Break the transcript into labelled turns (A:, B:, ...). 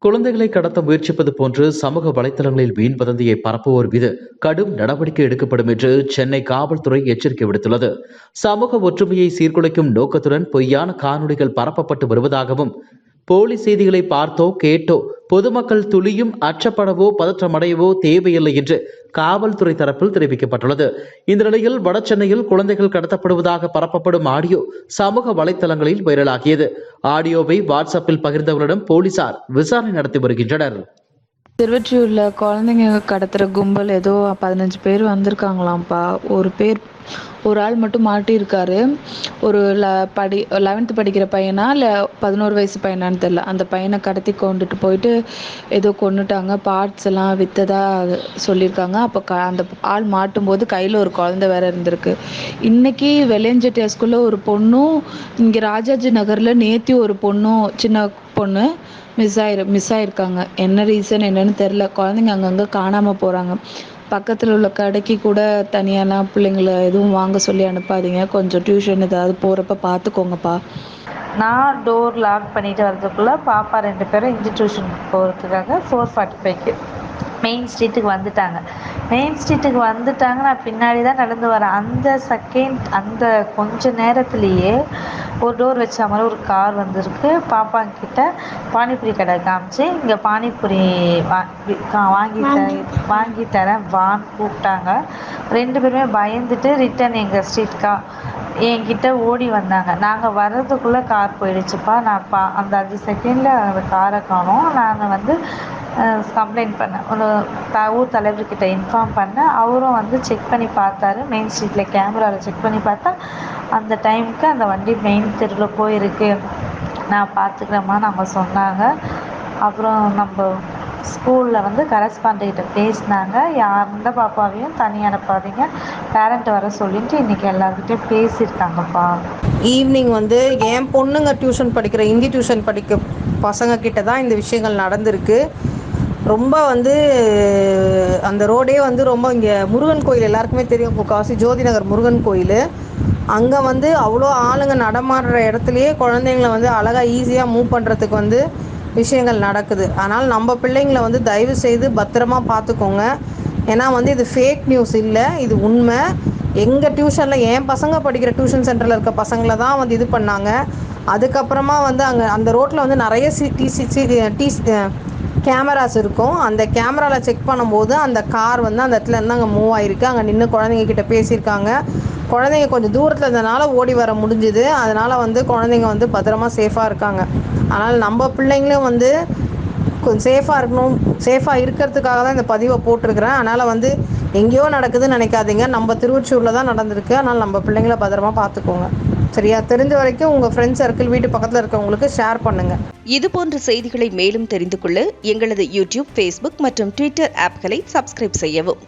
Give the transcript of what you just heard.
A: குழந்தைகளை கடத்த முயற்சிப்பது போன்று சமூக வலைதளங்களில் வீண் வதந்தியை பரப்புவோர் மீது கடும் நடவடிக்கை எடுக்கப்படும் என்று சென்னை காவல்துறை எச்சரிக்கை விடுத்துள்ளது. சமூக ஒற்றுமையை சீர்குலைக்கும் நோக்கத்துடன் பொய்யான காணொலிகள் பரப்பப்பட்டு வருவதாகவும், போலி செய்திகளை பார்த்தோ கேட்டோ பொதுமக்கள் துளியும் அச்சப்படவோ பதற்றமடையவோ தேவையில்லை என்று காவல்துறை தரப்பில் தெரிவிக்கப்பட்டுள்ளது. இந்த நிலையில் வடசென்னையில் குழந்தைகள் கடத்தப்படுவதாக பரப்பப்படும் ஆடியோ சமூக வலைதளங்களில் வைரலாகியது. ஆடியோவை வாட்ஸ்அப்பில் பகிர்ந்தவர்களிடம் போலீசார் விசாரணை நடத்தி வருகின்றனர்.
B: திருவொற்றியூர்ல குழந்தைங்க கடத்துற கும்பல் ஏதோ 15 பேர் வந்திருக்காங்களாம்ப்பா. ஒரு ஆள் மட்டும் மாட்டியிருக்காரு. ஒரு 11th படிக்கிற பையனா இல்லை 11 வயசு பையனான்னு தெரியல. அந்த பையனை கடத்தி கொண்டுட்டு போயிட்டு ஏதோ கொண்டுட்டாங்க. பார்ட்ஸ் எல்லாம் விற்றதா சொல்லியிருக்காங்க. அப்போ அந்த ஆள் மாட்டும்போது கையில் ஒரு குழந்தை வேற இருந்திருக்கு. இன்னைக்கு வெள்ளையஞ்செட்டியார் ஸ்கூலில் ஒரு பொண்ணும், இங்கே ராஜாஜி நகரில் நேத்தி ஒரு பொண்ணும், சின்ன பொண்ணு மிஸ் ஆயிருக்காங்க. என்ன ரீசன் என்னன்னு தெரில. குழந்தைங்க அங்கங்கே காணாமல் போகிறாங்க. பக்கத்தில் உள்ள கடைக்கு கூட தனியாலாம் பிள்ளைங்கள எதுவும் வாங்க சொல்லி அனுப்பாதீங்க. கொஞ்சம் டியூஷன் ஏதாவது போகிறப்ப பார்த்துக்கோங்கப்பா.
C: நான் டோர் லாக் பண்ணிட்டு வரதுக்குள்ளே பாப்பா 2 பேரும் இன்ஸ்டிடியூஷன் போகிறதுக்காக 4:45க்கு மெயின் ஸ்ட்ரீட்டுக்கு வந்துட்டாங்க. நான் பின்னாடி தான் நடந்து வரேன். அந்த கொஞ்ச நேரத்துலேயே ஒரு டோர் வச்ச மாதிரி ஒரு கார் வந்திருக்கு. பாப்பா கிட்ட பானிபூரி கடை காமிச்சு, இங்கே பானிபூரி வாங்கி தரேன் வான்னு கூப்பிட்டாங்க. 2 பேருமே பயந்துட்டு ரிட்டன் எங்கள் ஸ்ட்ரீட்கா என்கிட்ட ஓடி வந்தாங்க. நாங்கள் வர்றதுக்குள்ளே கார் போயிடுச்சுப்பா. நான் அந்த 5 செகண்டில் அந்த காரை காணோம். நான் கம்ப்ளைண்ட் பண்ணேன். ஊர் தலைவர்கிட்ட இன்ஃபார்ம் பண்ணேன். அவரும் செக் பண்ணி பார்த்தாரு. மெயின் ஸ்ட்ரீட்டில் கேமராவில் செக் பண்ணி பார்த்தா அந்த டைமுக்கு அந்த வண்டி மெயின் தெருவில் போயிருக்கு. நான் பார்த்துக்கிறேம்மா நம்ம சொன்னாங்க. அப்புறம் நம்ம ஸ்கூலில் கரஸ்பாண்ட்கிட்ட பேசினாங்க. எந்த பாப்பாவையும் தனி அனுப்பாதீங்க, பேரண்ட் வர சொல்லிட்டு இன்றைக்கி எல்லாருக்கிட்டையும் பேசியிருக்காங்கப்பா.
D: ஈவினிங் என் பொண்ணுங்க டியூஷன் படிக்கிற ஹிந்தி டியூஷன் படிக்க பசங்க கிட்ட தான் இந்த விஷயங்கள் நடந்திருக்கு. ரொம்ப அந்த ரோடே ரொம்ப இங்கே முருகன் கோயில் எல்லாருக்குமே தெரியும். முக்கால்வாசி ஜோதி நகர் முருகன் கோயில். அங்கே அவ்வளோ ஆளுங்க நடமாடுற இடத்துலையே குழந்தைங்கள அழகாக ஈஸியாக மூவ் பண்ணுறதுக்கு விஷயங்கள் நடக்குது. அதனால் நம்ம பிள்ளைங்களை தயவு செய்து பத்திரமா பார்த்துக்கோங்க. ஏன்னா இது ஃபேக் நியூஸ் இல்லை, இது உண்மை. எங்கள் டியூஷனில் என் பசங்க படிக்கிற டியூஷன் சென்டரில் இருக்க பசங்களை தான் இது பண்ணாங்க. அதுக்கப்புறமா அங்கே அந்த ரோட்டில் நிறைய கேமராஸ் இருக்கும். அந்த கேமராவில் செக் பண்ணும்போது அந்த கார் அந்த இடத்துல இருந்து அங்கே மூவ் ஆகிருக்கு. அங்கே நின்று குழந்தைங்க கிட்ட பேசியிருக்காங்க. குழந்தைங்க கொஞ்சம் தூரத்தில் இருந்தனால ஓடி வர முடிஞ்சுது. அதனால் குழந்தைங்க பத்திரமா சேஃபாக இருக்காங்க. அதனால் நம்ம பிள்ளைங்களும் கொஞ்சம் சேஃபாக இருக்கணும். சேஃபாக இருக்கிறதுக்காக தான் இந்த பதிவை போட்டிருக்கிறேன். அதனால் எங்கேயோ நடக்குதுன்னு நினைக்காதீங்க. நம்ம திருவொற்றியூரில் தான் நடந்திருக்கு. அதனால் நம்ம பிள்ளைங்கள பத்திரமா பார்த்துக்கோங்க. சரியா? தெரிஞ்ச வரைக்கும் உங்கள் ஃப்ரெண்ட்ஸ் சர்க்கிள், வீட்டு பக்கத்தில் இருக்கவங்களுக்கு ஷேர் பண்ணுங்கள்.
E: இது போன்ற செய்திகளை மேலும் தெரிந்து கொள்ள எங்களது யூடியூப், ஃபேஸ்புக் மற்றும் ட்விட்டர் ஆப்களை சப்ஸ்கிரைப் செய்யவும்.